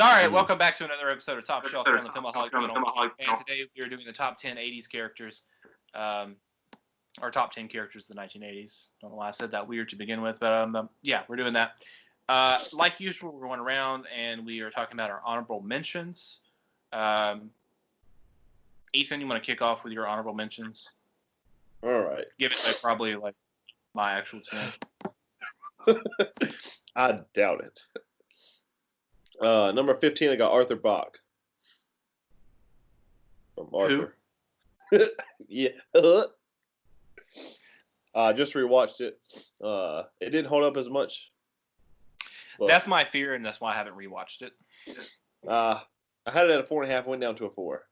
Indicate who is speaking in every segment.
Speaker 1: All right, welcome back to another episode of Top Shelf here on the Filmaholic channel. And today we are doing the top 10 80s characters, or top 10 characters of the 1980s. Don't know why I said that weird to begin with, but yeah, we're doing that. Like usual, we're going around and we are talking about our honorable mentions. Ethan, you want to kick off with your honorable mentions?
Speaker 2: All right.
Speaker 1: Give it probably like my actual 10.
Speaker 2: I doubt it. Number 15, I got Arthur Bach. From Arthur. Yeah. I just rewatched it. It didn't hold up as much.
Speaker 1: That's my fear, and that's why I haven't rewatched it.
Speaker 2: I had it at a 4.5, went down to a 4.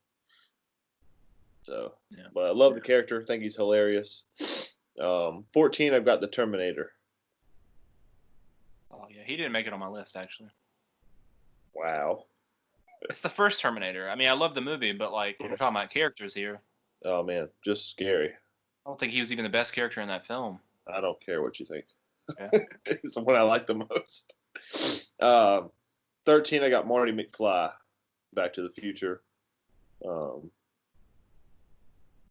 Speaker 2: So, yeah. But I love the character. Think he's hilarious. 14, I've got the Terminator.
Speaker 1: Oh yeah, he didn't make it on my list actually.
Speaker 2: Wow.
Speaker 1: It's the first Terminator. I mean, I love the movie, but like we're talking about characters here.
Speaker 2: Oh man, just scary.
Speaker 1: I don't think he was even the best character in that film.
Speaker 2: I don't care what you think.
Speaker 1: Yeah.
Speaker 2: It's the one I like the most. 13, I got Marty McFly, Back to the Future.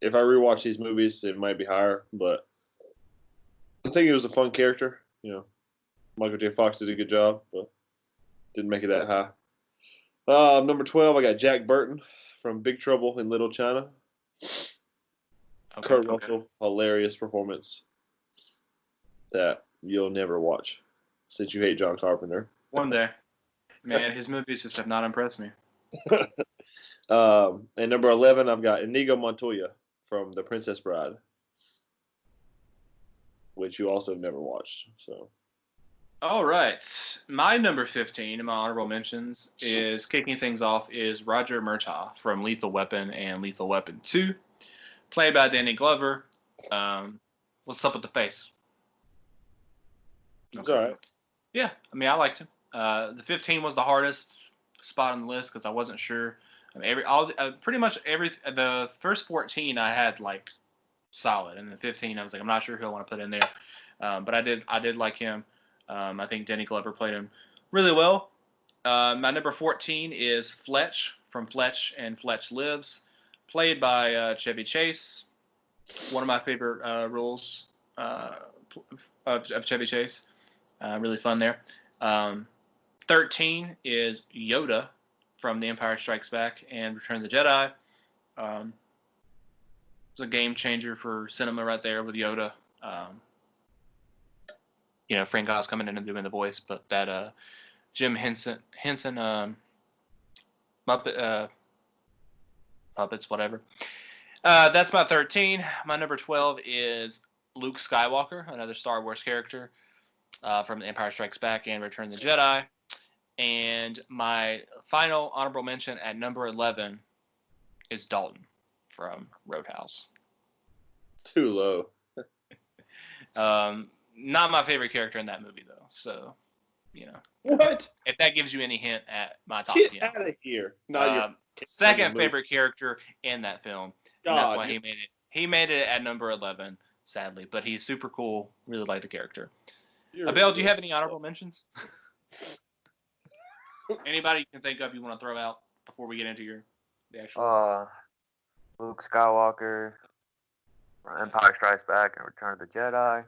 Speaker 2: If I rewatch these movies, it might be higher, but I think it was a fun character. You know, Michael J. Fox did a good job, but didn't make it that high. Number 12, I got Jack Burton from Big Trouble in Little China. Kurt Russell, hilarious performance that you'll never watch since you hate John Carpenter.
Speaker 1: One day. Man, his movies just have not impressed me.
Speaker 2: And number 11, I've got Inigo Montoya from The Princess Bride, which you also have never watched. So.
Speaker 1: All right. My number 15 in my honorable mentions is kicking things off is Roger Murtaugh from Lethal Weapon and Lethal Weapon 2, played by Danny Glover. What's up with the face?
Speaker 2: It's all right.
Speaker 1: Yeah, I mean, I liked him. The 15 was the hardest spot on the list because I wasn't sure. I mean, the first 14 I had like solid, and the 15 I was like, I'm not sure who I want to put in there. But I did like him. I think Danny Glover played him really well. My number 14 is Fletch from Fletch and Fletch Lives, played by Chevy Chase. One of my favorite roles of Chevy Chase. Really fun there. 13 is Yoda from The Empire Strikes Back and Return of the Jedi. It's a game changer for cinema right there with Yoda. Frank Oz coming in and doing the voice, but that Jim Henson Muppets, whatever. That's my 13. My number 12 is Luke Skywalker, another Star Wars character from The Empire Strikes Back and Return of the Jedi. And my final honorable mention at number 11 is Dalton from Roadhouse.
Speaker 2: Too low.
Speaker 1: Not my favorite character in that movie, though. So,
Speaker 2: What?
Speaker 1: If that gives you any hint at my top 10.
Speaker 2: Get out of here. Not your
Speaker 1: second favorite character in that film. And that's why he made it. He made it at number 11, sadly. But he's super cool. Really like the character. Abel, do you have any honorable mentions? Anybody you can think of you want to throw out before we get into the actual?
Speaker 3: Luke Skywalker, Empire Strikes Back, and Return of the Jedi.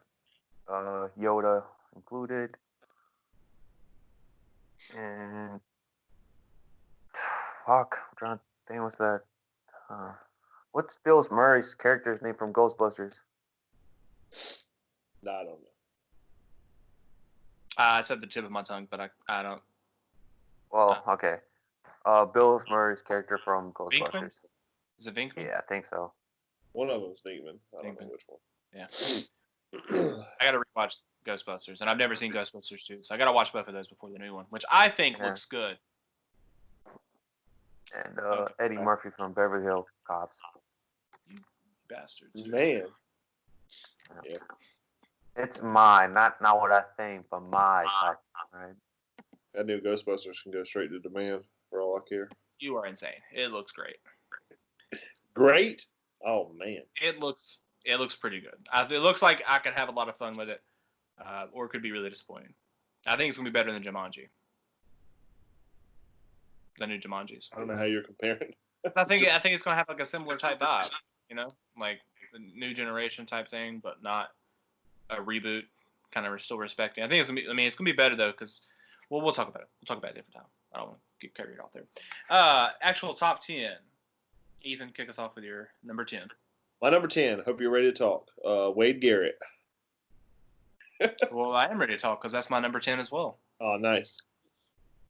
Speaker 3: Yoda included. And I'm trying to think, what's that? What's Bill Murray's character's name from Ghostbusters?
Speaker 2: I don't know.
Speaker 1: I said the tip of my tongue, but I don't.
Speaker 3: Well, okay. Bill Murray's character from Ghostbusters.
Speaker 1: Venkman? Is it Venkman?
Speaker 3: Yeah, I think so.
Speaker 2: One of them's Venkman. I don't know which one.
Speaker 1: Yeah. I got to rewatch Ghostbusters, and I've never seen Ghostbusters 2, so I got to watch both of those before the new one, which I think looks good.
Speaker 3: And Eddie Murphy from Beverly Hills Cops.
Speaker 1: You bastards.
Speaker 2: Man.
Speaker 3: Yeah. It's mine, not what I think, but my top, right?
Speaker 2: I knew Ghostbusters can go straight to demand for all I care.
Speaker 1: You are insane. It looks great.
Speaker 2: Great? Oh, man.
Speaker 1: It looks pretty good. It looks like I could have a lot of fun with it, or it could be really disappointing. I think it's going to be better than Jumanji. the new Jumanjis.
Speaker 2: I don't know how you're comparing.
Speaker 1: I think it's gonna have like a similar type vibe, like the new generation type thing, but not a reboot. Kind of still respecting. I think it's gonna be. I mean, it's gonna be better though, because we'll talk about it. We'll talk about it a different time. I don't want to get carried off there. Actual top 10. Ethan, kick us off with your number 10.
Speaker 2: My number 10. Hope you're ready to talk. Wade Garrett.
Speaker 1: Well, I am ready to talk because that's my number 10 as well.
Speaker 2: Oh, nice.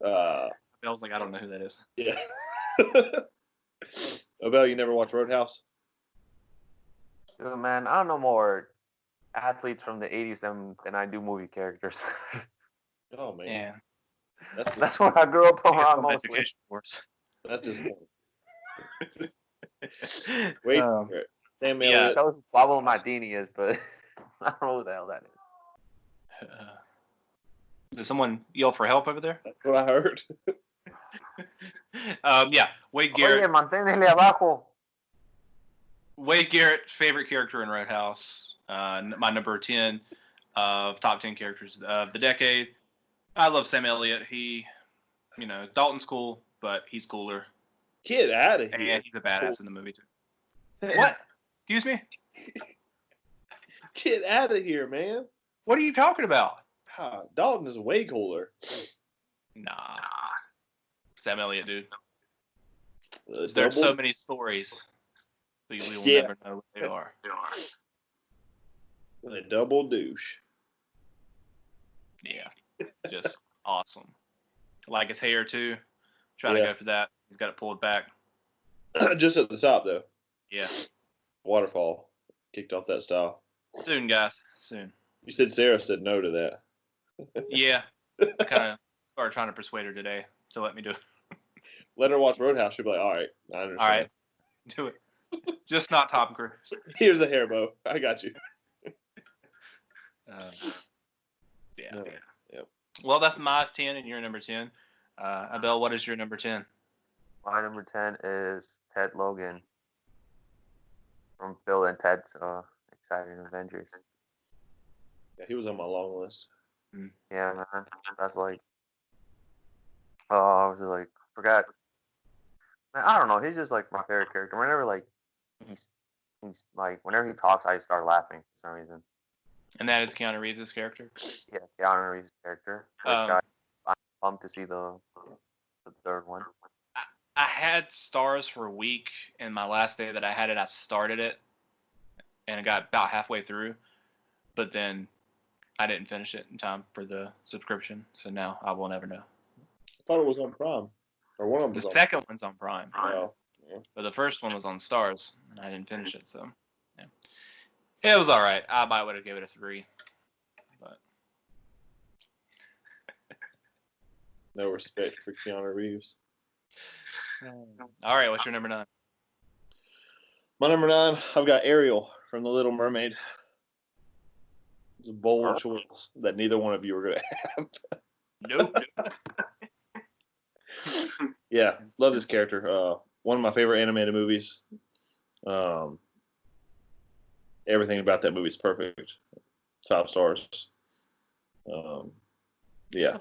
Speaker 1: I was like, I don't know who that is.
Speaker 2: Yeah. Abel, you never watched Roadhouse?
Speaker 3: Dude, man, I don't know more athletes from the 80s than I do movie characters.
Speaker 2: Oh, man.
Speaker 1: Yeah.
Speaker 3: That's what I grew up around mostly.
Speaker 1: Education course.
Speaker 2: That's disappointing. Wade Garrett. Sam
Speaker 1: yeah.
Speaker 2: Elliott.
Speaker 3: That was Pablo Maldini is, but I don't know who the hell that is.
Speaker 1: Did someone yell for help over there?
Speaker 2: That's what I heard.
Speaker 1: Yeah, Wade Garrett.
Speaker 3: Oye, manténle abajo.
Speaker 1: Wade Garrett, favorite character in Roadhouse. My number 10 of top 10 characters of the decade. I love Sam Elliott. He, Dalton's cool, but he's cooler.
Speaker 2: Get out of here.
Speaker 1: And he's a badass in the movie, too. What? Excuse me?
Speaker 2: Get out of here, man.
Speaker 1: What are you talking about?
Speaker 2: Dalton is way cooler.
Speaker 1: Nah. Sam Elliott, dude. There's
Speaker 2: Double-
Speaker 1: so many stories. We will
Speaker 2: Yeah.
Speaker 1: never know what they are.
Speaker 2: A double douche.
Speaker 1: Yeah. Just awesome. Like his hair, too. Trying to go for that. He's got it pulled back.
Speaker 2: Just at the top, though.
Speaker 1: Yeah.
Speaker 2: Waterfall. Kicked off that style.
Speaker 1: Soon, guys. Soon.
Speaker 2: You said Sarah said no to that.
Speaker 1: Yeah. I kind of started trying to persuade her today to let me do it.
Speaker 2: Let her watch Roadhouse. She'll be like, all right, I understand.
Speaker 1: All right. Do it. Just not Tom Cruise.
Speaker 2: Here's a hair bow. I got you.
Speaker 1: Yeah.
Speaker 2: No. Yep.
Speaker 1: Well, that's my 10 and your number 10. Abel, what is your number 10?
Speaker 3: My number 10 is Ted Logan from Bill and Ted's Exciting Adventures.
Speaker 2: Yeah, he was on my long list.
Speaker 3: Yeah, man. That's like, I was like, forgot. Man, I don't know. He's just like my favorite character. Whenever like he's like, whenever he talks, I start laughing for some reason.
Speaker 1: And that is Keanu Reeves' character.
Speaker 3: Yeah, Keanu Reeves' character. Which I'm pumped to see the third one.
Speaker 1: I had Stars for a week, and my last day that I had it, I started it, and it got about halfway through, but then I didn't finish it in time for the subscription, so now I will never know.
Speaker 2: I thought it was on Prime. Or one of them
Speaker 1: The
Speaker 2: was on
Speaker 1: second one's on Prime,
Speaker 2: Oh, yeah.
Speaker 1: but the first one was on Stars, and I didn't finish it, so yeah. It was all right. I might would have given it a 3, but
Speaker 2: No respect for Keanu Reeves.
Speaker 1: all right. What's your number 9?
Speaker 2: My number 9, I've got Ariel from The Little Mermaid. It's a bold choice that neither one of you are going to have.
Speaker 1: Nope.
Speaker 2: Yeah, love this character. One of my favorite animated movies. Everything about that movie is perfect. 5 stars. Yeah.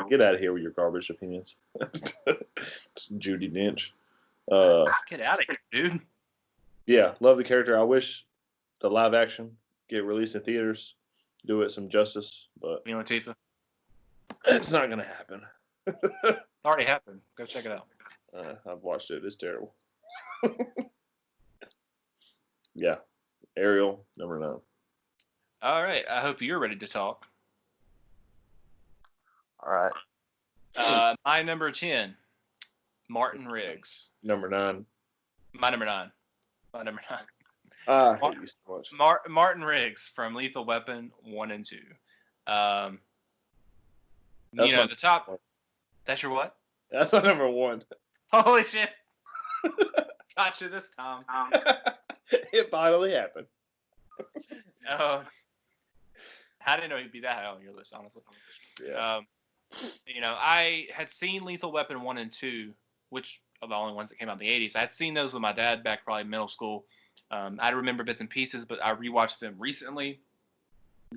Speaker 2: Get out of here with your garbage opinions. Judi Dench.
Speaker 1: Get out of here, dude.
Speaker 2: Yeah, love the character. I wish the live action get released in theaters, do it some justice, but
Speaker 1: You know, Tifa.
Speaker 2: it's not going to happen.
Speaker 1: It already happened. Go check it out.
Speaker 2: I've watched it. It's terrible. Yeah. Ariel, number 9.
Speaker 1: All right. I hope you're ready to talk.
Speaker 3: All right.
Speaker 1: My number 10, Martin Riggs.
Speaker 2: Number 9.
Speaker 1: My number 9. My number 9.
Speaker 2: I hate you so much.
Speaker 1: Martin Riggs from Lethal Weapon 1 and 2.
Speaker 2: That's
Speaker 1: The top. That's your what?
Speaker 2: That's my number 1.
Speaker 1: Holy shit. Gotcha this time.
Speaker 2: It finally happened.
Speaker 1: I didn't know he'd be that high on your list, honestly.
Speaker 2: Yeah.
Speaker 1: I had seen Lethal Weapon 1 and 2, which are the only ones that came out in the 80s. I had seen those with my dad back probably middle school. I remember bits and pieces, but I rewatched them recently.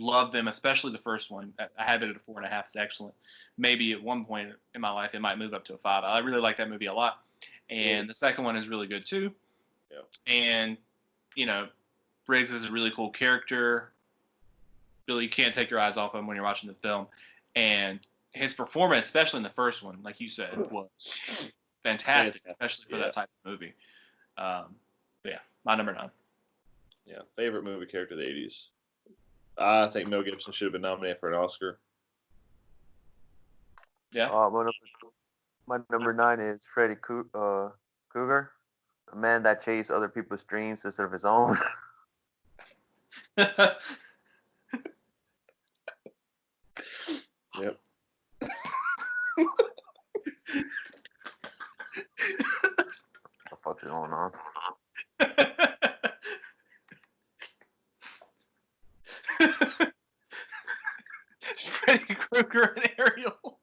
Speaker 1: Love them, especially the first one. I have it at a 4.5. It's excellent. Maybe at one point in my life it might move up to a 5. I really like that movie a lot. And the second one is really good too.
Speaker 2: Yeah.
Speaker 1: And Briggs is a really cool character. Really, you can't take your eyes off him when you're watching the film. And his performance, especially in the first one, like you said, was fantastic, especially for that type of movie. But yeah, my number 9.
Speaker 2: Yeah, favorite movie character of the 80s. I think Mel Gibson should have been nominated for an Oscar.
Speaker 1: Yeah.
Speaker 3: My number 9 is Freddy Krueger, a man that chased other people's dreams instead of his own.
Speaker 2: Yep.
Speaker 3: What the fuck is going on?
Speaker 1: Freddy Krueger and Ariel.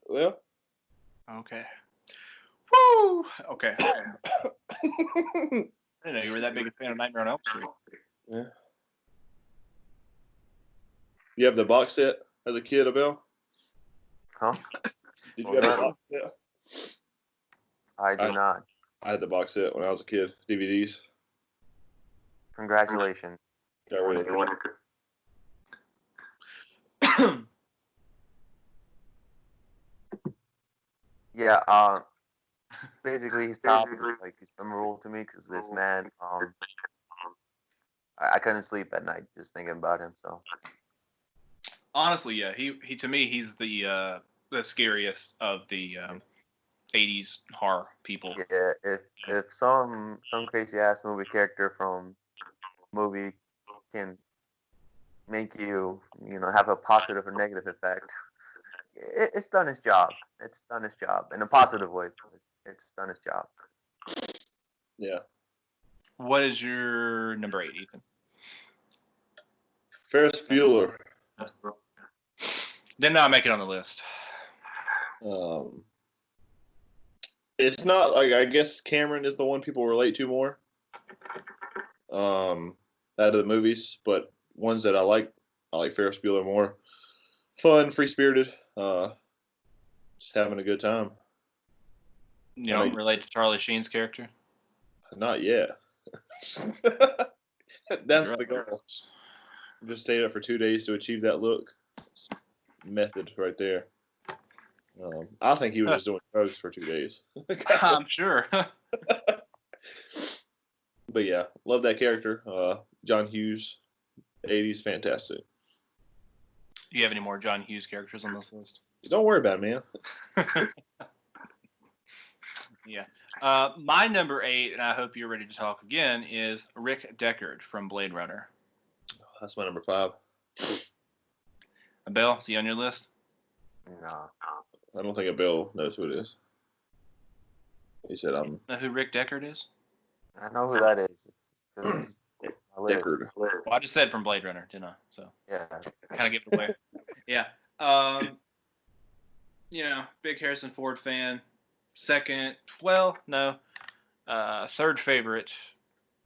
Speaker 2: Well.
Speaker 1: Okay. Woo! Okay. I didn't know you were that big a fan of Nightmare on Elm Street.
Speaker 2: Yeah. You have the box set as a kid, Abel?
Speaker 3: Huh?
Speaker 2: Did you have the box set?
Speaker 3: I do not.
Speaker 2: I had the box set when I was a kid. DVDs.
Speaker 3: Congratulations.
Speaker 2: Got rid of it.
Speaker 3: Yeah. Basically, his top is like he's memorable to me because this man. I couldn't sleep at night just thinking about him. So.
Speaker 1: Honestly, yeah, he to me he's the scariest of the 80s horror people.
Speaker 3: Yeah, if some crazy ass movie character from movie can make you have a positive or negative effect, it's done its job. It's done its job in a positive way. It's done its job.
Speaker 2: Yeah.
Speaker 1: What is your number 8, Ethan?
Speaker 2: Ferris Bueller.
Speaker 1: Did not make it on the list.
Speaker 2: It's not like, I guess Cameron is the one people relate to more. Out of the movies, but ones that I like Ferris Bueller more. Fun, free spirited, just having a good time.
Speaker 1: You don't relate to Charlie Sheen's character?
Speaker 2: Not yet. That's the goal. Just stayed up for 2 days to achieve that look. Method right there. I think he was just doing drugs for 2 days.
Speaker 1: I'm sure.
Speaker 2: But yeah, love that character. John Hughes, 80s, fantastic.
Speaker 1: Do you have any more John Hughes characters on this list?
Speaker 2: Don't worry about it, man.
Speaker 1: Yeah. My number 8, and I hope you're ready to talk again, is Rick Deckard from Blade Runner.
Speaker 2: That's my number 5.
Speaker 1: Abel, is he on your list?
Speaker 3: No.
Speaker 2: I don't think Abel knows who it is. He said
Speaker 1: You know who Rick Deckard is?
Speaker 3: I know who that is. It's
Speaker 2: Deckard.
Speaker 1: Well, I just said from Blade Runner, didn't I? So
Speaker 3: Yeah.
Speaker 1: kind of give it away. Yeah. Big Harrison Ford fan. Second, third favorite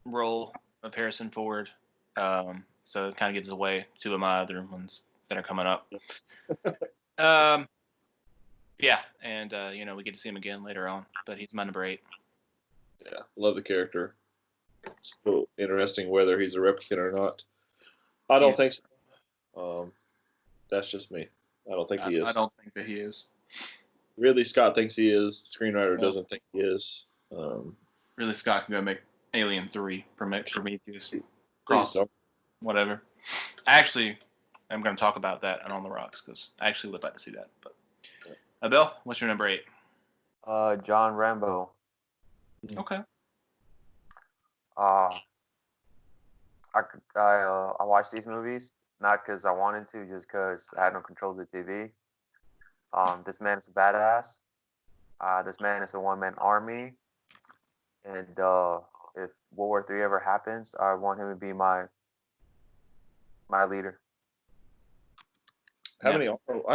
Speaker 1: role of Harrison Ford. So it kind of gives away 2 of my other ones that are coming up. Yeah, and we get to see him again later on, but he's my number 8.
Speaker 2: Yeah, love the character. Still interesting whether he's a replicant or not. I don't think so. That's just me. I don't think he is.
Speaker 1: I don't think that he is.
Speaker 2: Ridley Scott thinks he is. The screenwriter doesn't think he is.
Speaker 1: Ridley Scott can go make Alien 3 Prometheus. Cross. Whatever. Actually, I'm going to talk about that and On the Rocks because I actually would like to see that. But Abel, what's your number 8?
Speaker 3: John Rambo.
Speaker 1: Okay.
Speaker 3: I watched these movies not because I wanted to, just because I had no control of the TV. This man is a badass. This man is a one-man army, and if World War III ever happens, I want him to be my leader.
Speaker 2: How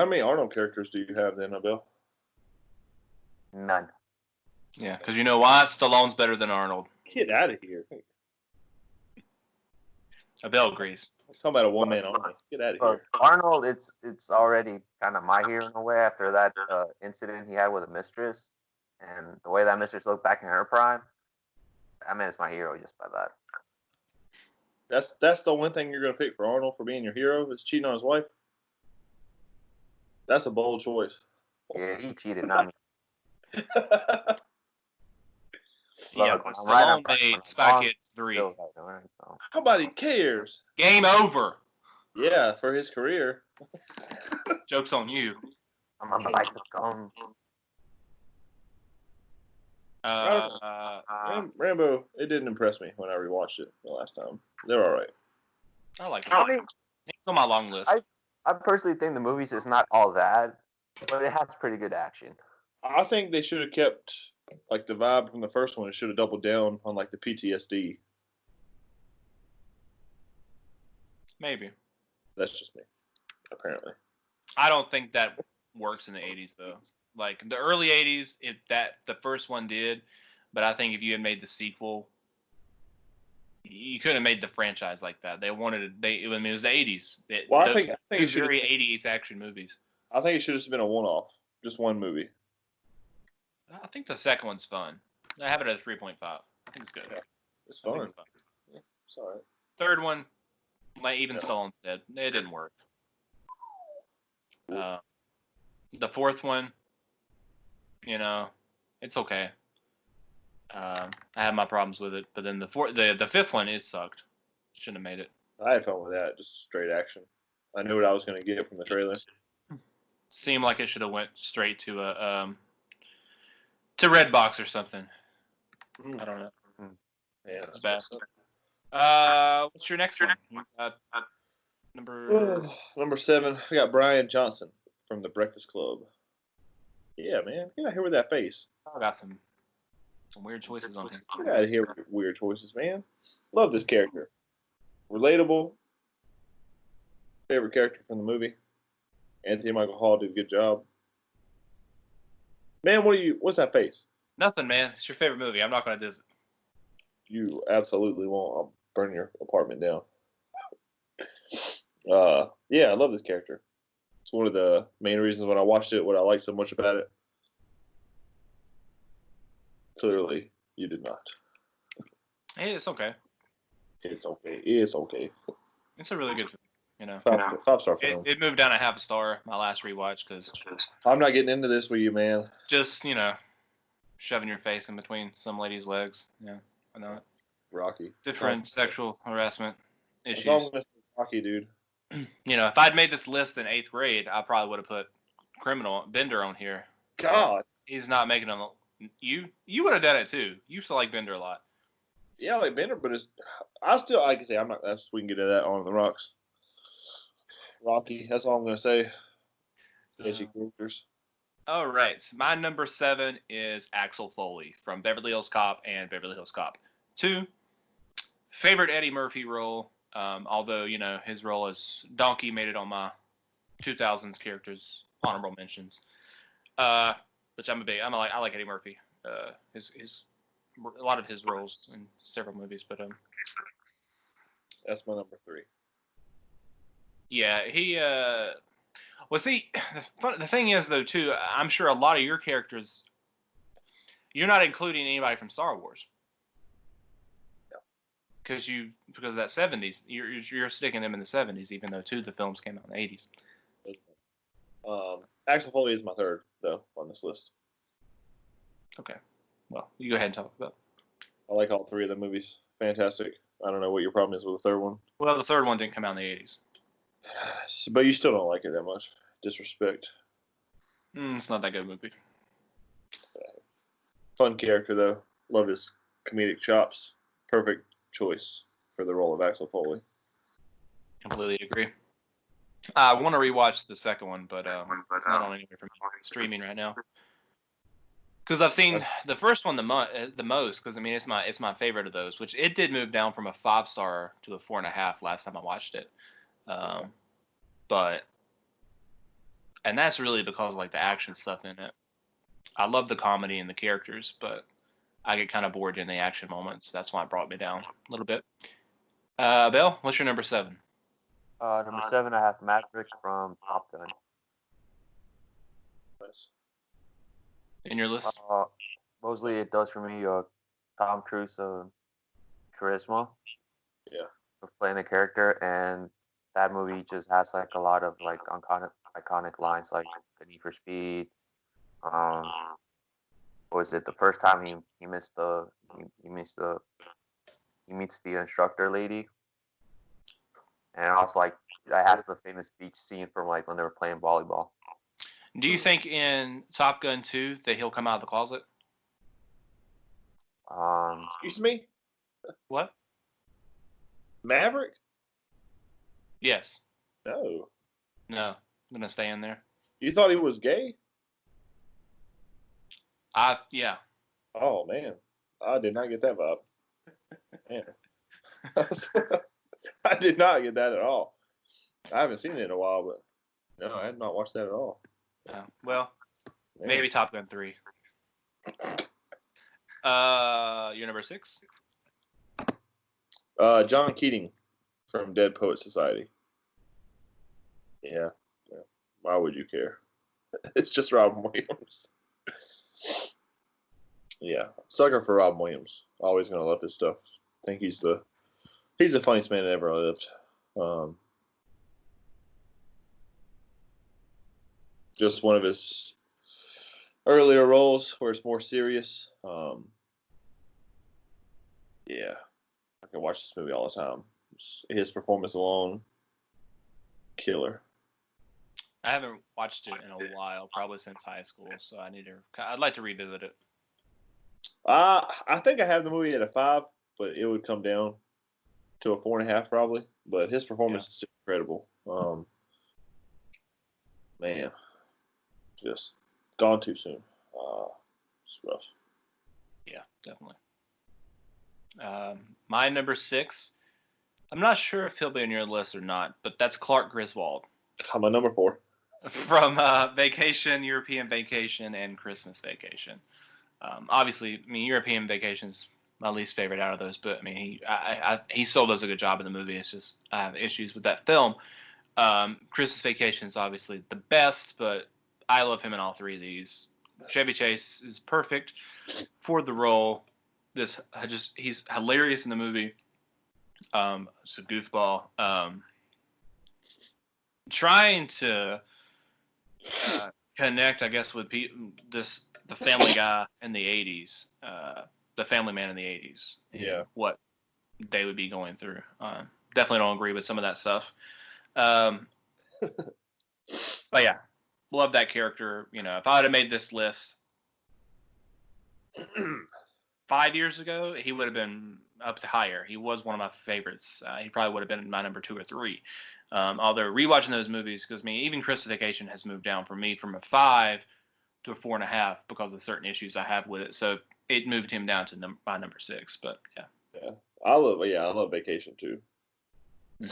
Speaker 2: many Arnold characters do you have then, Abel?
Speaker 3: None.
Speaker 1: Yeah, because you know why? Stallone's better than Arnold.
Speaker 2: Get out of here.
Speaker 1: Abel agrees.
Speaker 2: Talking about a one-man army. Get out of
Speaker 3: But
Speaker 2: here.
Speaker 3: Arnold, it's already kind of my hero in a way after that incident he had with a mistress, and the way that mistress looked back in her prime. I mean, it's my hero just by that.
Speaker 2: That's the one thing you're going to pick for Arnold for being your hero is cheating on his wife. That's a bold choice.
Speaker 3: Yeah, he cheated, not me.
Speaker 1: Yeah,
Speaker 3: Look, when I'm
Speaker 1: Stallone
Speaker 3: right,
Speaker 1: made
Speaker 3: I'm
Speaker 1: Spy
Speaker 3: wrong,
Speaker 1: Kids 3.
Speaker 3: still right, all right, so.
Speaker 2: Nobody cares.
Speaker 1: Game over.
Speaker 2: Yeah, for his career.
Speaker 1: Joke's on you.
Speaker 3: I'm gonna bite the gum.
Speaker 2: Rambo, it didn't impress me when I rewatched it the last time. They're all right.
Speaker 1: I like
Speaker 3: I
Speaker 1: it.
Speaker 3: mean,
Speaker 1: It's on my long list.
Speaker 3: I personally think the movie's just not all that, but it has pretty good action.
Speaker 2: I think they should have kept like the vibe from the first one. It should have doubled down on like the PTSD.
Speaker 1: Maybe.
Speaker 2: That's just me, apparently.
Speaker 1: I don't think that works in the 80s though. Like the early 80s, the first one did, but I think if you had made the sequel, you couldn't have made the franchise like that. They wanted it was the 80s.
Speaker 2: I think it should.
Speaker 1: Very 80s action movies.
Speaker 2: I think it should have been a one-off, just one movie.
Speaker 1: I think the second one's fun. I have it at a 3.5. I think it's good.
Speaker 2: Yeah, it's fun.
Speaker 1: It's fun.
Speaker 2: Yeah, it's all right.
Speaker 1: Third one, like even Stallone said, it didn't work. The fourth one, it's okay. I had my problems with it, but then the fifth one, it sucked. Shouldn't have made it.
Speaker 2: I had fun with that, just straight action. I knew what I was going to get from the trailer.
Speaker 1: Seemed like it should have went straight to Redbox or something. I don't know.
Speaker 2: Yeah,
Speaker 1: It's bad. What's your next one?
Speaker 2: Number 7, we got Brian Johnson from The Breakfast Club. Yeah, man, get out here with that face.
Speaker 1: I got some weird choices on here.
Speaker 2: Get out of here with weird choices, man. Love this character. Relatable. Favorite character from the movie. Anthony Michael Hall did a good job. Man, what's that face?
Speaker 1: Nothing, man. It's your favorite movie. I'm not going to diss it.
Speaker 2: You absolutely won't. I'll burn your apartment down. Yeah, I love this character. It's one of the main reasons when I watched it, what I liked so much about it. Clearly, you did not.
Speaker 1: Hey, it's okay.
Speaker 2: It's okay. It's okay.
Speaker 1: It's a really good film,
Speaker 2: 5-star film.
Speaker 1: It moved down a half a star my last rewatch because
Speaker 2: I'm not getting into this with you, man.
Speaker 1: just shoving your face in between some lady's legs. Yeah, I know it.
Speaker 2: Rocky.
Speaker 1: Different sexual harassment issues.
Speaker 2: That's all I'm gonna say, Rocky, dude.
Speaker 1: If I'd made this list in 8th grade, I probably would have put Bender on here.
Speaker 2: God.
Speaker 1: He's not making them. You would have done it too. You used to like Bender a lot.
Speaker 2: Yeah, I like Bender, but I still, I can say, I'm not, we can get into that on the rocks. Rocky, that's all I'm going to say. Edgy characters.
Speaker 1: All right. My number 7 is Axel Foley from Beverly Hills Cop and Beverly Hills Cop 2. Favorite Eddie Murphy role, although, his role as Donkey made it on my 2000s characters honorable mentions. Which I like Eddie Murphy. A lot of his roles in several movies, but
Speaker 2: that's my number 3.
Speaker 1: Yeah, he well, see, the thing is though too, I'm sure a lot of your characters, you're not including anybody from Star Wars.
Speaker 2: No.
Speaker 1: Because of that 70s, you're sticking them in the 70s, even though 2 of the films came out in the
Speaker 2: 80s. Axel Foley is my 3rd though on this list.
Speaker 1: Okay. Well, you go ahead and talk about it.
Speaker 2: I like all 3 of the movies. Fantastic. I don't know what your problem is with the 3rd one.
Speaker 1: Well, the 3rd one didn't come out in the 80s.
Speaker 2: But you still don't like it that much. Disrespect.
Speaker 1: It's not that good a movie.
Speaker 2: Fun character, though. Love his comedic chops. Perfect choice for the role of Axel Foley.
Speaker 1: Completely agree. I want to rewatch the second one, but it's not on anywhere from streaming right now. Because I've seen the first one the most. Because it's my favorite of those. Which it did move down from a 5-star to a 4.5 last time I watched it. And that's really because of like the action stuff in it. I love the comedy and the characters, but I get kind of bored in the action moments. That's why it brought me down a little bit. Bill, what's your number 7?
Speaker 3: Number 7, I have Maverick from Top Gun.
Speaker 2: Nice.
Speaker 1: In your list?
Speaker 3: Mostly it does for me. Tom Cruise charisma.
Speaker 2: Yeah.
Speaker 3: Of playing the character, and that movie just has like a lot of like iconic lines, like the Need for Speed. What was it? The first time he meets the instructor lady, and also like that has the famous beach scene from like when they were playing volleyball.
Speaker 1: Do you think in Top Gun 2 that he'll come out of the closet?
Speaker 2: Excuse me?
Speaker 1: What?
Speaker 2: Maverick?
Speaker 1: Yes.
Speaker 2: No.
Speaker 1: No. I'm gonna stay in there.
Speaker 2: You thought he was gay?
Speaker 1: Yeah.
Speaker 2: Oh man, I did not get that vibe. Man. I did not get that at all. I haven't seen it in a while, but no, I had not watched that at all.
Speaker 1: Well,
Speaker 2: Man.
Speaker 1: maybe Top Gun 3. Your number 6?
Speaker 2: John Keating from Dead Poet Society. Yeah. Why would you care? It's just Robin Williams. Yeah, sucker for Robin Williams. Always gonna love his stuff. Think he's the funniest man that ever lived. Just one of his earlier roles where it's more serious. Yeah, I can watch this movie all the time. His performance alone, killer.
Speaker 1: I haven't watched it in a while, probably since high school, so I'd like to revisit it.
Speaker 2: I think I have the movie at a 5, but it would come down to a 4.5 probably. But his performance is still incredible. Man, just gone too soon. It's rough.
Speaker 1: Yeah, definitely. My number 6. I'm not sure if he'll be on your list or not, but that's Clark Griswold.
Speaker 2: My number 4.
Speaker 1: From Vacation, European Vacation, and Christmas Vacation. Obviously, I mean, European Vacation's my least favorite out of those, but I mean, he still does a good job in the movie. It's just I have issues with that film. Christmas Vacation is obviously the best, but I love him in all 3 of these. Chevy Chase is perfect for the role. He's hilarious in the movie. It's a goofball. Trying to connect, I guess, with the Family Guy in the 80s, the Family Man in the 80s.
Speaker 2: Yeah.
Speaker 1: What they would be going through. Definitely don't agree with some of that stuff. But yeah, love that character. You know, if I would have made this list 5 years ago, he would have been up to higher. He was one of my favorites. He probably would have been my number 2 or 3. Although rewatching those movies, because I mean, even Christmas Vacation has moved down for me from a 5 to a 4.5 because of certain issues I have with it. So it moved him down to my number 6. But yeah.
Speaker 2: Yeah, I love Vacation too. I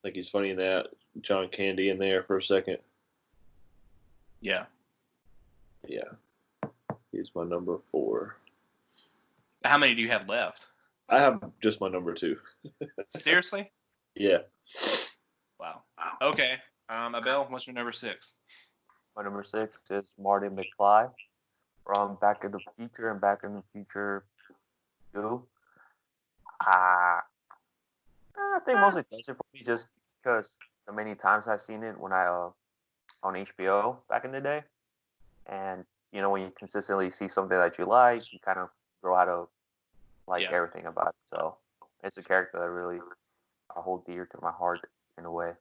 Speaker 2: think he's funny in that. John Candy in there for a second.
Speaker 1: Yeah.
Speaker 2: Yeah. He's my number 4.
Speaker 1: How many do you have left?
Speaker 2: I have just my number 2.
Speaker 1: Seriously?
Speaker 2: Yeah.
Speaker 1: Wow. Okay. Abel, what's your number 6?
Speaker 3: My number 6 is Marty McFly from Back in the Future and Back in the Future 2. I think mostly does it for me just because the many times I've seen it when I on HBO back in the day, and you know when you consistently see something that you like, you kind of grow out of like everything about it. So it's a character that really I hold dear to my heart in a way.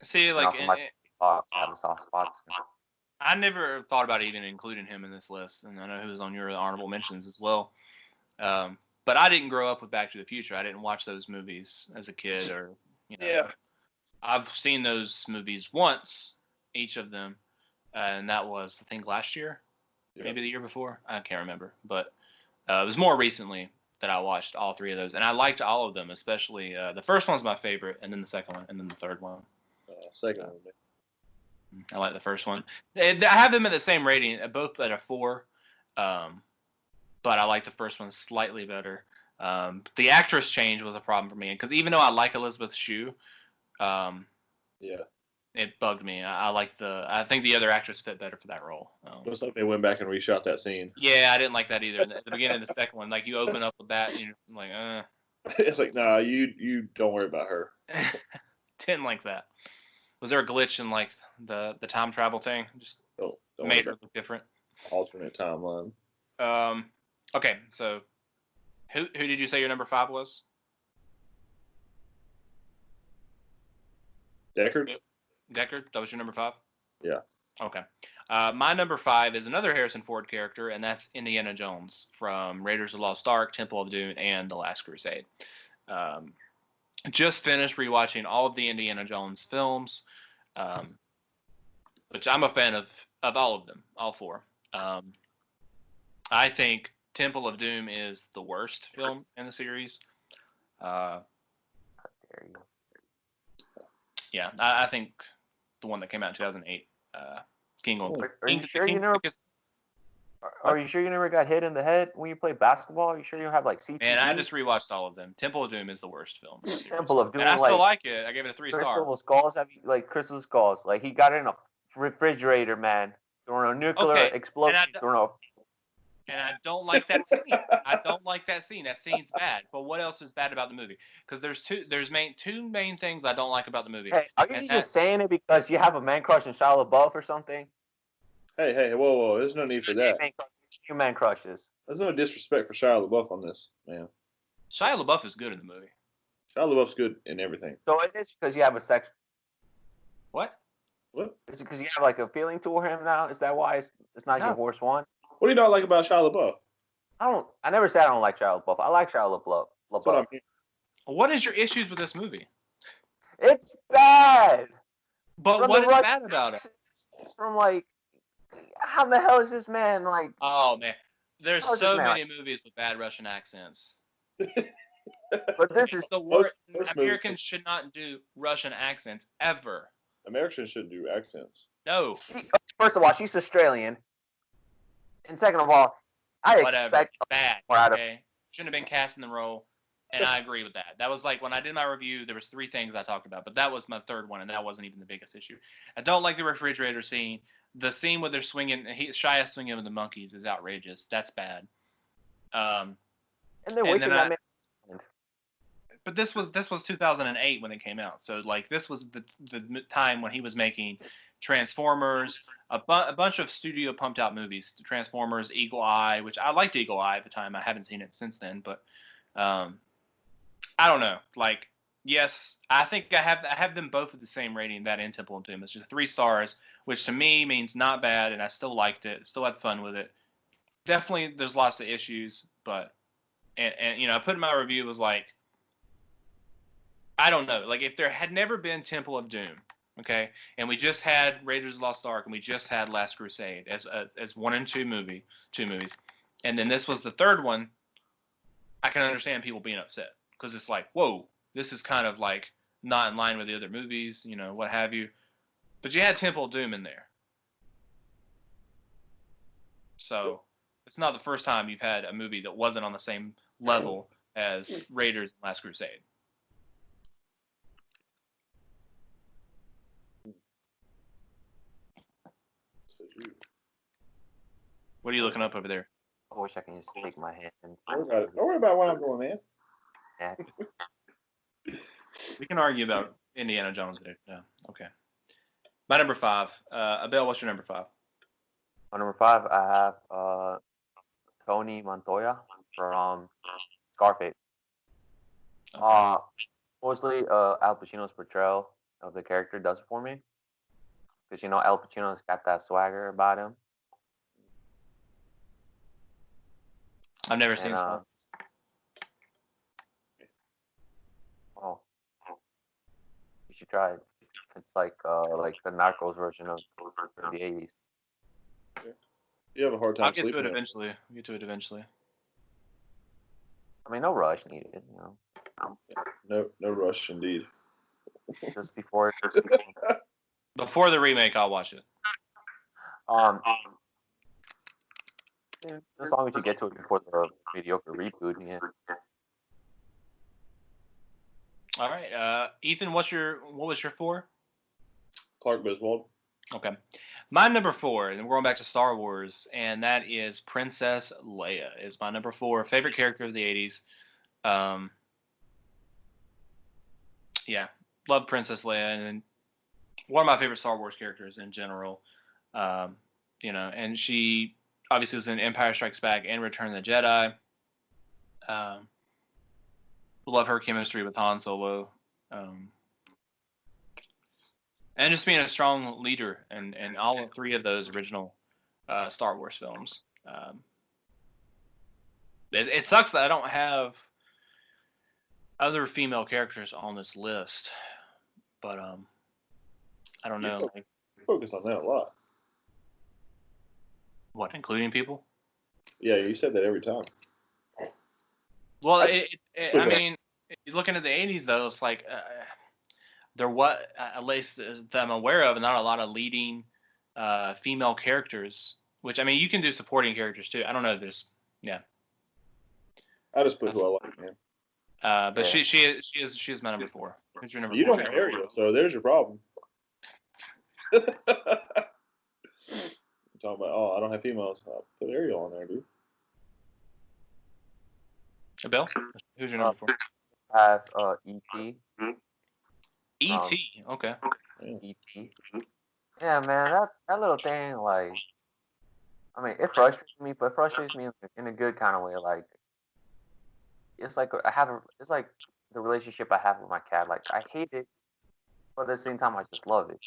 Speaker 1: See, like
Speaker 3: Fox have a soft spot.
Speaker 1: I never thought about even including him in this list, and I know he was on your honorable mentions as well. But I didn't grow up with Back to the Future. I didn't watch those movies as a kid, or you know.
Speaker 2: Yeah.
Speaker 1: I've seen those movies once, each of them, and that was I think last year, maybe the year before. I can't remember, but it was more recently that I watched all 3 of those, and I liked all of them, especially the first one's my favorite, and then the second one, and then the third one.
Speaker 2: Second one.
Speaker 1: I like the first one. I have them at the same rating, both at a 4. But I like the first one slightly better. The actress change was a problem for me because even though I like Elizabeth Shue,
Speaker 2: Yeah.
Speaker 1: it bugged me. I think the other actress fit better for that role.
Speaker 2: Looks like they went back and reshot that scene.
Speaker 1: Yeah, I didn't like that either. At the beginning of the second one, like you open up with that, and you're like,
Speaker 2: It's like, nah, you don't worry about her.
Speaker 1: didn't like that. Was there a glitch in like the time travel thing? Just
Speaker 2: Don't
Speaker 1: made
Speaker 2: worry
Speaker 1: her look different.
Speaker 2: about alternate timeline.
Speaker 1: Okay, so who did you say your number 5 was?
Speaker 2: Deckard?
Speaker 1: Deckard? That was your number 5?
Speaker 2: Yeah.
Speaker 1: Okay. My number 5 is another Harrison Ford character, and that's Indiana Jones from Raiders of the Lost Ark, Temple of Doom, and The Last Crusade. Just finished rewatching all of the Indiana Jones films, which I'm a fan of all of them, all 4. I think Temple of Doom is the worst film in the series.
Speaker 3: There you go.
Speaker 1: Yeah, I think the one that came out in 2008, King of
Speaker 3: Are you sure you never? Are you sure you never got hit in the head when you played basketball? Are you sure you don't have like CTE?
Speaker 1: And I just rewatched all of them. Temple of Doom is the worst film.
Speaker 3: Temple of Doom,
Speaker 1: and I still
Speaker 3: like
Speaker 1: like it. I gave it a 3
Speaker 3: Crystal
Speaker 1: star.
Speaker 3: Skulls. Have you like Crystal Skulls? Like he got it in a refrigerator, man. Throwing a nuclear explosion.
Speaker 1: And I don't like that scene. I don't like that scene. That scene's bad. But what else is bad about the movie? Because there's two main things I don't like about the movie.
Speaker 3: Hey, are you just saying it because you have a man crush in Shia LaBeouf or something?
Speaker 2: Hey, whoa! There's no need for that.
Speaker 3: Your man crushes.
Speaker 2: There's no disrespect for Shia LaBeouf on this, man.
Speaker 1: Shia LaBeouf is good in the movie.
Speaker 2: Shia LaBeouf's good in everything.
Speaker 3: So it is because you have a sex.
Speaker 1: What?
Speaker 3: Is it because you have like a feeling toward him now? Is that why it's not your worst one?
Speaker 2: What do you not like about Shia LaBeouf?
Speaker 3: I never said I don't like Shia LaBeouf. I like Shia LaBeouf.
Speaker 2: That's what I mean.
Speaker 1: What is your issues with this movie?
Speaker 3: It's bad.
Speaker 1: But what is bad about it?
Speaker 3: From like, how the hell is this man like?
Speaker 1: Oh man, there's so many movies with bad Russian accents.
Speaker 3: But this is
Speaker 1: the word. Americans should not do Russian accents ever.
Speaker 2: Americans shouldn't do accents.
Speaker 1: No.
Speaker 3: First of all, she's Australian. And second of all, I expect
Speaker 1: bad. Okay, shouldn't have been cast in the role, and I agree with that. That was like when I did my review. There was 3 things I talked about, but that was my third one, and that wasn't even the biggest issue. I don't like the refrigerator scene. The scene where they're swinging, Shia swinging with the monkeys is outrageous. That's bad.
Speaker 3: And they're wasting that man.
Speaker 1: But this was 2008 when it came out, so like this was the time when he was making Transformers, a bunch of studio pumped out movies. Transformers, Eagle Eye, which I liked Eagle Eye at the time. I haven't seen it since then, but I don't know. Like, yes, I think I have them both at the same rating. That and Temple of Doom. It's just 3 stars, which to me means not bad, and I still liked it. Still had fun with it. Definitely, there's lots of issues, but and you know, I put in my review was like, I don't know. Like, if there had never been Temple of Doom, okay, and we just had Raiders of the Lost Ark, and we just had Last Crusade as 1 and 2 movies, and then this was the third one, I can understand people being upset because it's like, whoa, this is kind of like not in line with the other movies, you know, what have you. But you had Temple of Doom in there, so it's not the first time you've had a movie that wasn't on the same level as Raiders and Last Crusade. What are you looking up over there?
Speaker 3: I wish I can just take my hand.
Speaker 2: Don't worry about what I'm doing, man.
Speaker 3: Yeah.
Speaker 1: We can argue about Indiana Jones there. Yeah. Okay. My number 5. Abel, what's your number 5?
Speaker 3: My number 5, I have Tony Montoya from Scarface. Okay. Mostly Al Pacino's portrayal of the character does it for me. Because, you know, Al Pacino's got that swagger about him.
Speaker 1: I've never seen Scarface.
Speaker 3: Oh. You should try it. It's like the Narcos version of the 80s.
Speaker 2: You have a hard time
Speaker 1: I'll get
Speaker 2: sleeping.
Speaker 1: to it eventually. I'll get to it eventually.
Speaker 3: I mean, no rush needed, you know.
Speaker 2: No rush indeed.
Speaker 3: Just before
Speaker 1: Before the remake, I'll watch it.
Speaker 3: Yeah, as long as you get to it before the mediocre reboot, yeah.
Speaker 1: All right, Ethan, what was your 4?
Speaker 2: Clark Griswold.
Speaker 1: Okay, my number 4, and we're going back to Star Wars, and that is Princess Leia. Is my number 4 favorite character of the '80s. Yeah, love Princess Leia, and one of my favorite Star Wars characters in general. And she obviously was in Empire Strikes Back and Return of the Jedi. Love her chemistry with Han Solo. And just being a strong leader in all 3 of those original Star Wars films. It sucks that I don't have other female characters on this list, but I don't know.
Speaker 2: Focus on that a lot.
Speaker 1: What, including people?
Speaker 2: Yeah, you said that every time.
Speaker 1: Well, I mean, looking at the '80s though, it's like there what at least that I'm aware of, not a lot of leading female characters. Which I mean, you can do supporting characters too. I don't know.
Speaker 2: I just put who I like, man.
Speaker 1: But she is my number 4. Who's your number 4?
Speaker 2: You don't have Ariel, so there's your problem. You're talking about, I don't have females. I'll put Ariel on there, dude.
Speaker 1: Bill, who's your number 4?
Speaker 3: I have E.T.
Speaker 1: E.T. Okay.
Speaker 3: E.T. Yeah, man, that little thing, like, I mean, it frustrates me, but it frustrates me in a good kind of way. Like, it's like it's like the relationship I have with my cat. Like, I hate it, but at the same time, I just love it.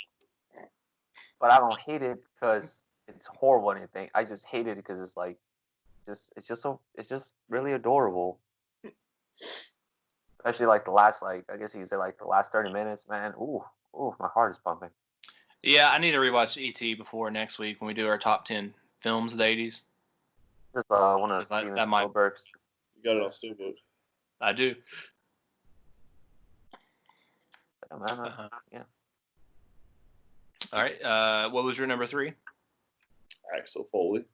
Speaker 3: But I don't hate it because it's horrible or anything. I just hate it because it's like, it's just really adorable. Especially like the last, like, I guess you could say like the last 30 minutes, man. Ooh, my heart is pumping.
Speaker 1: Yeah, I need to rewatch E.T. before next week when we do our top 10 films of the '80s.
Speaker 3: Just one of Steven Spielberg's.
Speaker 2: You got it on Stupid.
Speaker 1: I do.
Speaker 3: Yeah, man, yeah.
Speaker 1: All right. What was your number 3?
Speaker 2: Axel Foley.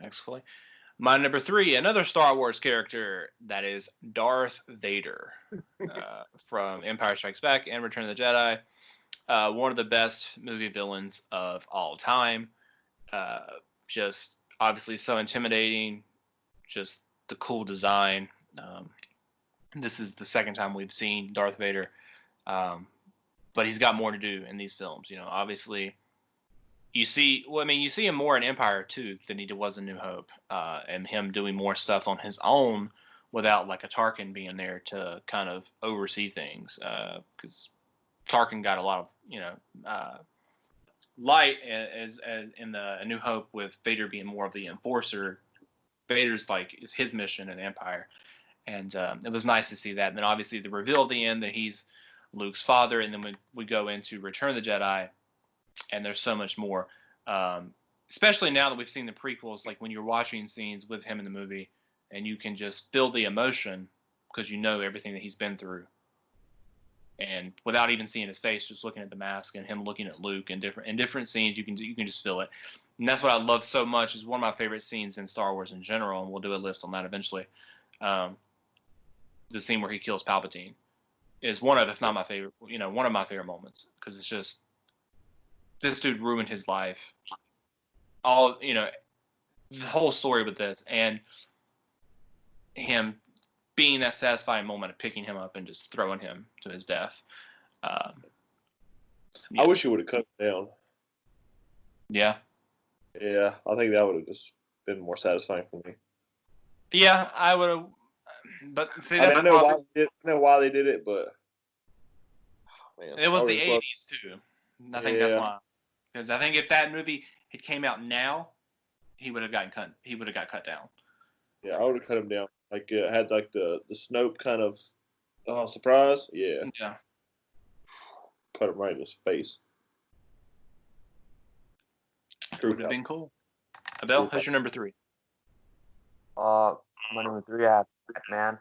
Speaker 1: Actually, my number 3, another Star Wars character, that is Darth Vader from Empire Strikes Back and Return of the Jedi. One of the best movie villains of all time. Just obviously so intimidating. Just the cool design. This is the second time we've seen Darth Vader, but he's got more to do in these films. Obviously. You see him more in Empire 2 than he was in New Hope, and him doing more stuff on his own without like a Tarkin being there to kind of oversee things. Because Tarkin got a lot of light as in the New Hope, with Vader being more of the enforcer. Vader's like is his mission in Empire, and it was nice to see that. And then obviously the reveal at the end that he's Luke's father, and then when we go into Return of the Jedi. And there's so much more, especially now that we've seen the prequels. Like when you're watching scenes with him in the movie, and you can just feel the emotion because you know everything that he's been through, and without even seeing his face, just looking at the mask and him looking at Luke in different scenes, you can just feel it. And that's what I love so much. Is one of my favorite scenes in Star Wars in general, and we'll do a list on that eventually. The scene where he kills Palpatine is one of, if not my favorite, one of my favorite moments, because it's just. This dude ruined his life. The whole story with this, and him being that satisfying moment of picking him up and just throwing him to his death.
Speaker 2: I wish he would have cut him down.
Speaker 1: Yeah.
Speaker 2: Yeah, I think that would have just been more satisfying for me.
Speaker 1: Yeah, I would have. But see,
Speaker 2: I know why they did it, but
Speaker 1: man, it was the '80s too. I think that's why. Because I think if that movie had came out now, he would have gotten cut. He would have got cut down.
Speaker 2: Yeah, I would have cut him down. Like it had like the Snoke kind of surprise. Yeah.
Speaker 1: Yeah.
Speaker 2: Cut him right in his face.
Speaker 1: Would have been cool. Abel, who's your number 3?
Speaker 3: My number 3, I have Batman.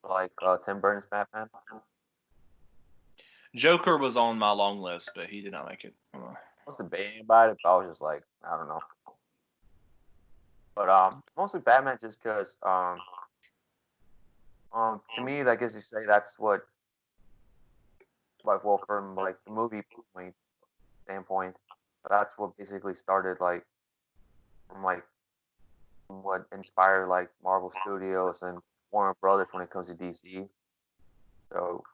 Speaker 3: Like Tim Burton's Batman.
Speaker 1: Joker was on my long list, but he did not make it.
Speaker 3: I was debating about it, but I was just like, I don't know. But mostly Batman, just because to me, I guess you say that's what, like, well, from like the movie point standpoint, but that's what basically started like from like what inspired like Marvel Studios and Warner Brothers when it comes to DC. So,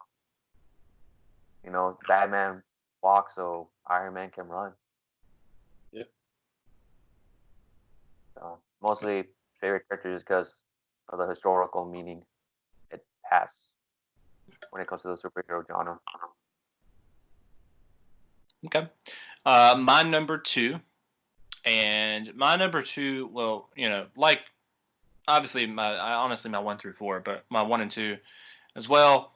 Speaker 3: Batman walks so Iron Man can run.
Speaker 2: Yeah.
Speaker 3: So mostly favorite character just because of the historical meaning it has when it comes to the superhero genre.
Speaker 1: Okay. My number two, well, like obviously honestly my 1 through 4, but my 1 and 2 as well.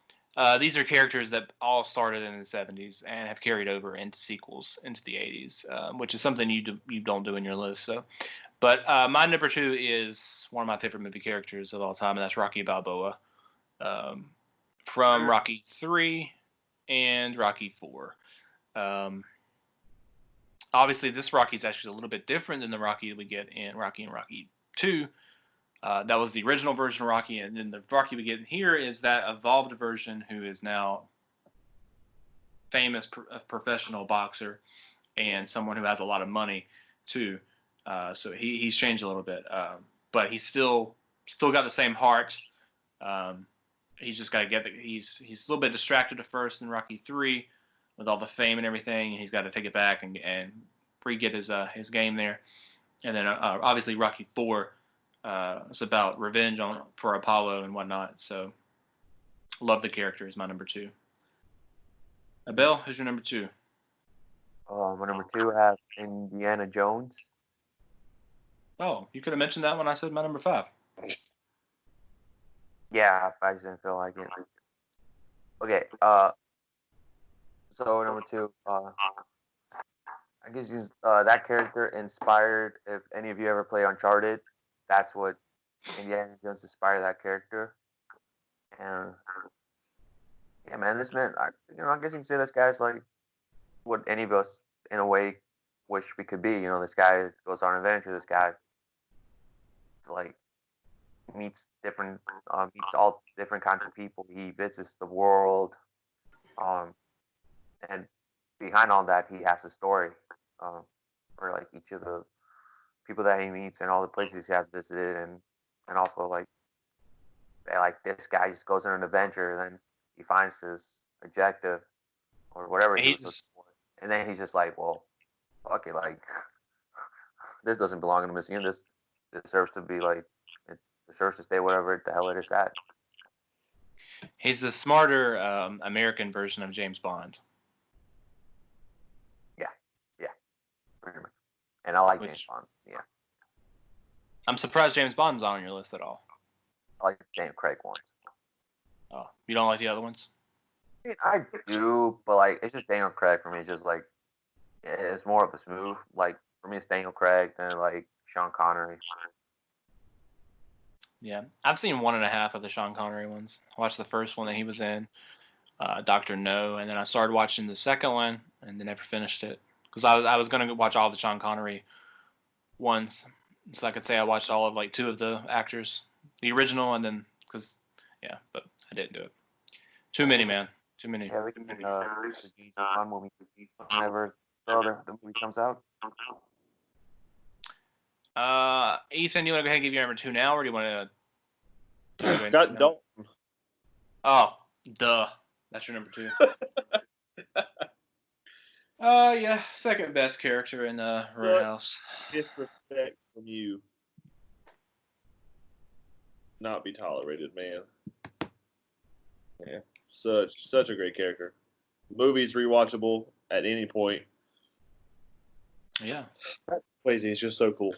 Speaker 1: These are characters that all started in the 70s and have carried over into sequels into the 80s, which is something you don't do in your list. So, but my number 2 is one of my favorite movie characters of all time, and that's Rocky Balboa, from Rocky 3 and Rocky 4. Obviously, this Rocky is actually a little bit different than the Rocky that we get in Rocky and Rocky 2. That was the original version of Rocky, and then the Rocky we get here is that evolved version who is now famous professional boxer and someone who has a lot of money too. So he's changed a little bit, but he's still got the same heart. He's just got to he's a little bit distracted at first in Rocky 3 with all the fame and everything, and he's got to take it back and re-get his game there. And then obviously Rocky 4. It's about revenge for Apollo and whatnot. So, love the character is my number 2. Abel, who's your number 2?
Speaker 3: My number 2 has Indiana Jones.
Speaker 1: Oh, you could have mentioned that when I said my number 5.
Speaker 3: Yeah, I just didn't feel like it. Okay. So number 2, I guess that character inspired. If any of you ever play Uncharted, that's what Indiana Jones inspired that character. And yeah, man, this man, I guess you can say this guy's like what any of us in a way wish we could be. This guy goes on an adventure. This guy like meets all different kinds of people. He visits the world, and behind all that, he has a story for like each of the people that he meets and all the places he has visited, and also like this guy just goes on an adventure, and then he finds his objective or whatever he was looking for, and then he's just like, well, fuck it, like this doesn't belong in a museum. This deserves to be like, it deserves to stay whatever the hell it is at.
Speaker 1: He's the smarter American version of James Bond.
Speaker 3: Yeah, pretty much. And I like James Bond. Yeah.
Speaker 1: I'm surprised James Bond's not on your list at all.
Speaker 3: I like the Daniel Craig ones.
Speaker 1: Oh, you don't like the other ones?
Speaker 3: I do, but like it's just Daniel Craig for me. It's just like it's more of a smooth. Like for me, it's Daniel Craig than like Sean Connery.
Speaker 1: Yeah, I've seen 1.5 of the Sean Connery ones. I watched the first one that he was in, Dr. No, and then I started watching the second one and then never finished it because I was gonna watch all the Sean Connery ones, so I could say I watched all of like 2 of the actors, the original, and then but I didn't do it. Too many, man. Too many.
Speaker 3: Yeah, we can one movie whenever the movie comes out.
Speaker 1: Ethan, you want to go ahead and give your number 2 now, or do you want to?
Speaker 2: Got Dalton.
Speaker 1: Oh, duh. That's your number 2. Yeah, second best character in Roadhouse.
Speaker 2: Disrespect from you. Not be tolerated, man. Yeah, such a great character. Movie's rewatchable at any point.
Speaker 1: Yeah.
Speaker 2: Swayze is just so cool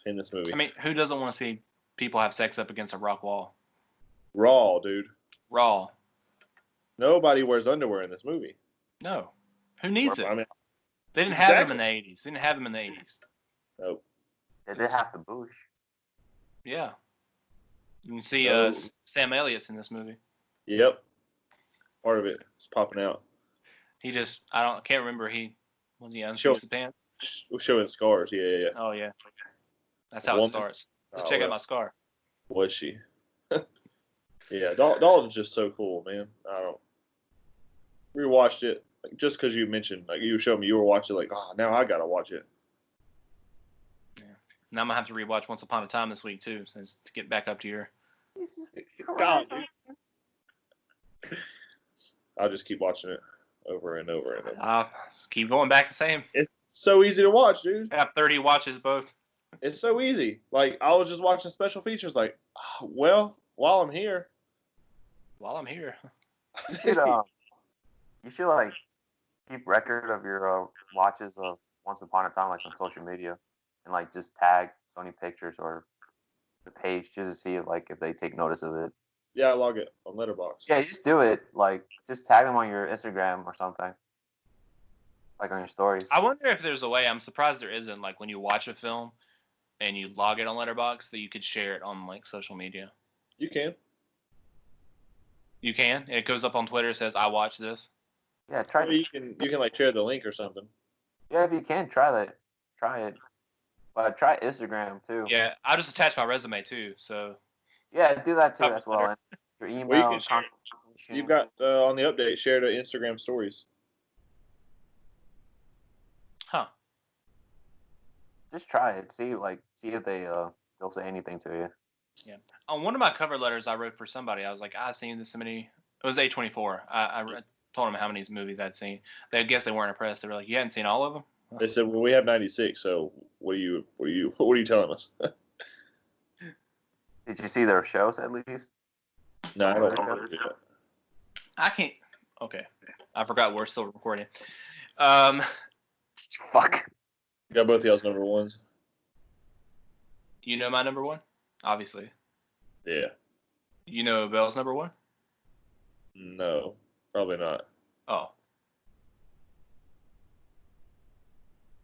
Speaker 2: in this movie.
Speaker 1: I mean, who doesn't want to see people have sex up against a rock wall?
Speaker 2: Raw, dude.
Speaker 1: Raw.
Speaker 2: Nobody wears underwear in this movie.
Speaker 1: No. Who needs it?
Speaker 2: I mean,
Speaker 1: they didn't have them in the 80s. They didn't have them in the 80s.
Speaker 2: Nope.
Speaker 3: They did have the bush.
Speaker 1: Yeah. You can see Sam Elliott's in this movie.
Speaker 2: Yep. Part of it is popping out.
Speaker 1: I can't remember. Was he
Speaker 2: Sure.
Speaker 1: unfixed his pants?
Speaker 2: Showing scars. Yeah.
Speaker 1: Oh yeah, that's how it
Speaker 2: Woman?
Speaker 1: starts. Let's
Speaker 2: Oh,
Speaker 1: check out
Speaker 2: well.
Speaker 1: my scar.
Speaker 2: Was she? Yeah, Dalton's just so cool, man. I don't. Rewatched it just because you mentioned, like, you showed me you were watching, like, oh, now I gotta watch it.
Speaker 1: Now I'm gonna have to rewatch Once Upon a Time this week too, since to get back up to your.
Speaker 2: God, dude. I'll just keep watching it over and over and over.
Speaker 1: Keep going back the same.
Speaker 2: It's so easy to watch, dude.
Speaker 1: I have 30 watches both.
Speaker 2: It's so easy. Like, I was just watching special features, like, oh, well, while I'm here.
Speaker 1: While I'm here.
Speaker 3: You should like keep record of your watches of Once Upon a Time, like on social media, and like just tag Sony Pictures or the page just to see if they take notice of it.
Speaker 2: Yeah, I log it on Letterboxd.
Speaker 3: Yeah, you just do it. Like, just tag them on your Instagram or something. Like on your stories.
Speaker 1: I wonder if there's a way. I'm surprised there isn't. Like when you watch a film and you log it on Letterboxd, that you could share it on like social media.
Speaker 2: You can.
Speaker 1: You can. It goes up on Twitter. It says I watched this.
Speaker 3: Yeah, try.
Speaker 2: You can like share the link or something.
Speaker 3: Yeah, if you can, try that. Try it. But try Instagram too.
Speaker 1: Yeah, I just attach my resume too. So.
Speaker 3: Yeah, do that too
Speaker 1: Probably
Speaker 3: as well.
Speaker 1: better.
Speaker 3: And your email.
Speaker 2: Well, you can
Speaker 3: contact information.
Speaker 2: You've got on the update, share the Instagram stories.
Speaker 1: Huh.
Speaker 3: Just try it. See if they'll say anything to you.
Speaker 1: Yeah. On one of my cover letters I wrote for somebody, I was like, I've seen this many. It was A24. I told them how many movies I'd seen. I guess they weren't impressed. They were like, you hadn't seen all of them?
Speaker 2: They said, well, we have 96, so what are you telling us?
Speaker 3: Did you see their shows at least?
Speaker 2: No, I don't remember that.
Speaker 1: I can't. Okay. I forgot we're still recording.
Speaker 3: Fuck.
Speaker 2: You got both of y'all's number ones?
Speaker 1: You know my number one? Obviously.
Speaker 2: Yeah.
Speaker 1: You know Bell's number one?
Speaker 2: No, probably not.
Speaker 1: Oh.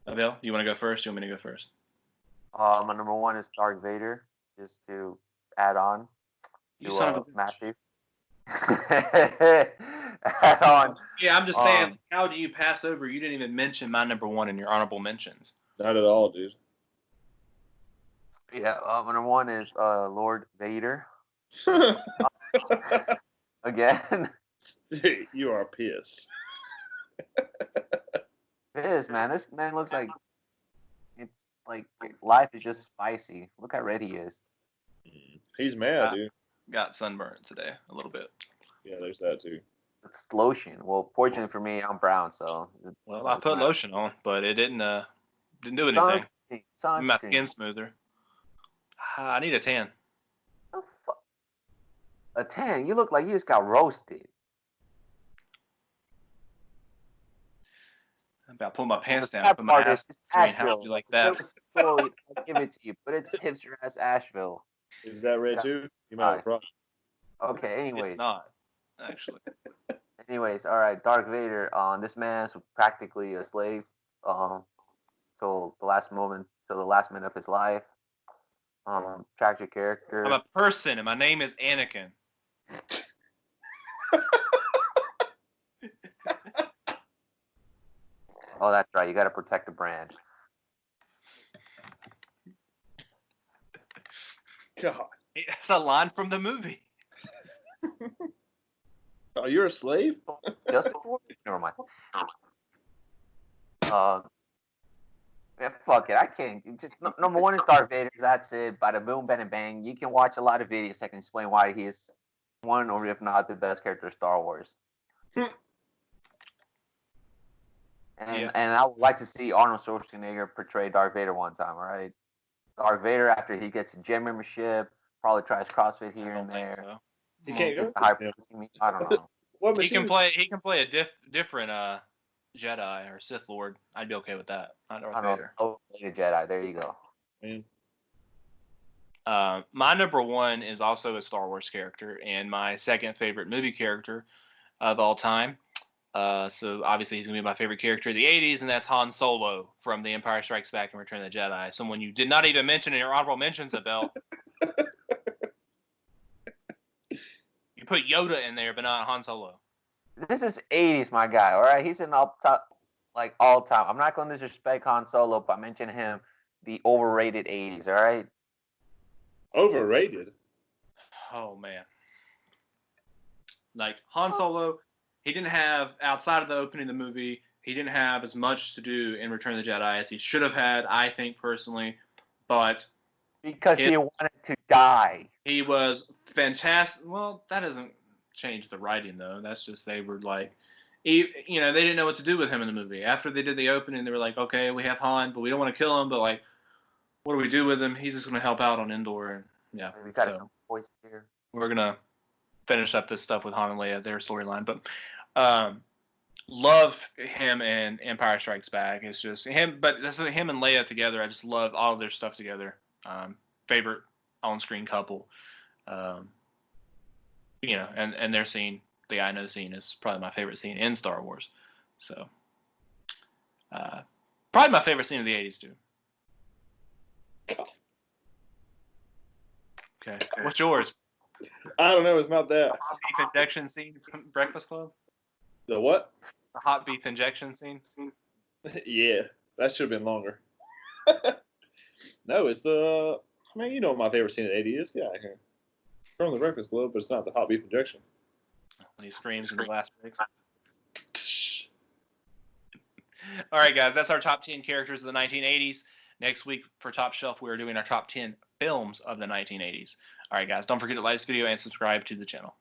Speaker 1: Abel, you want to go first? You want me to go first?
Speaker 3: My number one is Darth Vader, just to add on
Speaker 1: You
Speaker 3: to
Speaker 1: son of a bitch.
Speaker 3: Matthew. Add on.
Speaker 1: Yeah, I'm just saying, how do you pass over? You didn't even mention my number one in your honorable mentions.
Speaker 2: Not at all, dude.
Speaker 3: Yeah, my number one is Lord Vader. Again.
Speaker 2: Dude, you are pissed.
Speaker 3: It is, man. This man looks like it's like life is just spicy. Look how red he is.
Speaker 2: He's mad, dude.
Speaker 1: Got sunburned today a little bit.
Speaker 2: Yeah, there's that too.
Speaker 3: It's lotion. Well, fortunately for me, I'm brown, so.
Speaker 1: Well, I put lotion on, but it didn't do anything.
Speaker 3: Sunscreen.
Speaker 1: My skin's smoother. I need a tan.
Speaker 3: Oh, fuck. A 10? You look like you just got roasted.
Speaker 1: I'm about to pull my pants down.
Speaker 3: sad
Speaker 1: Put my
Speaker 3: part
Speaker 1: ass
Speaker 3: is it's
Speaker 1: between. How
Speaker 3: Asheville.
Speaker 1: would you like that?
Speaker 3: I'll give it to you, but it's hipster ass Asheville.
Speaker 2: Is that red
Speaker 3: Yeah.
Speaker 2: too? You might have a problem.
Speaker 3: Okay, anyways.
Speaker 1: It's not, actually.
Speaker 3: Anyways, all right, Darth Vader. This man's practically a slave till the last minute of his life. Tragic character.
Speaker 1: I'm a person, and my name is Anakin.
Speaker 3: Oh, that's right. You got to protect the brand.
Speaker 2: God.
Speaker 1: It's a line from the movie.
Speaker 2: Oh, you're a slave?
Speaker 3: Just for never mind. Yeah, fuck it. I can't. Just number one is Darth Vader. That's it. Bada boom, bada bang. You can watch a lot of videos that can explain why he is one, or if not, the best character of Star Wars. And I would like to see Arnold Schwarzenegger portray Darth Vader one time. All right, Darth Vader after he gets a gym membership, probably tries CrossFit here and there.
Speaker 1: So.
Speaker 2: He can't go.
Speaker 3: Gets a high protein meat. I don't know.
Speaker 2: What
Speaker 1: He
Speaker 2: machine?
Speaker 1: can play a different Jedi or Sith Lord. I'd be okay with that. Not Darth
Speaker 3: I don't
Speaker 1: Vader.
Speaker 3: know. Oh, Jedi. There you go.
Speaker 2: Man.
Speaker 1: My number one is also a Star Wars character, and my second favorite movie character of all time. So obviously he's gonna be my favorite character of the '80s, and that's Han Solo from The Empire Strikes Back and Return of the Jedi. Someone you did not even mention in your honorable mentions, Abel. You put Yoda in there, but not Han Solo.
Speaker 3: This is 80s, my guy. All right, he's in all top, like all time. I'm not going to disrespect Han Solo by mentioning him, the overrated 80s. All right.
Speaker 2: Overrated.
Speaker 1: Oh man. Like Han Solo, he didn't have outside of the opening of the movie, he didn't have as much to do in Return of the Jedi as he should have had, I think personally. But
Speaker 3: Because he wanted to die.
Speaker 1: he was fantastic. Well, that doesn't change the writing though. That's just they were like, they didn't know what to do with him in the movie. After they did the opening, they were like, okay, we have Han, but we don't want to kill him. But like, what do we do with him? He's just gonna help out on Endor, and yeah.
Speaker 3: We got some voice here.
Speaker 1: We're gonna finish up this stuff with Han and Leia, their storyline. But love him and Empire Strikes Back. It's just him, but this is him and Leia together. I just love all of their stuff together. Favorite on-screen couple. And their scene, the I Know scene, is probably my favorite scene in Star Wars. So, probably my favorite scene of the 80s, too. Okay. What's yours?
Speaker 2: I don't know. It's not that.
Speaker 1: The hot beef injection scene from Breakfast Club?
Speaker 2: The what?
Speaker 1: The hot beef injection scene?
Speaker 2: Yeah, that should have been longer. No, it's the. I mean, you know what my favorite scene of the 80s is. Get out of here. From the Breakfast Club, but it's not the hot beef injection.
Speaker 1: When he screams in the last breaks. All right, guys, that's our top 10 characters of the 1980s. Next week for Top Shelf, we are doing our top 10 films of the 1980s. All right, guys, don't forget to like this video and subscribe to the channel.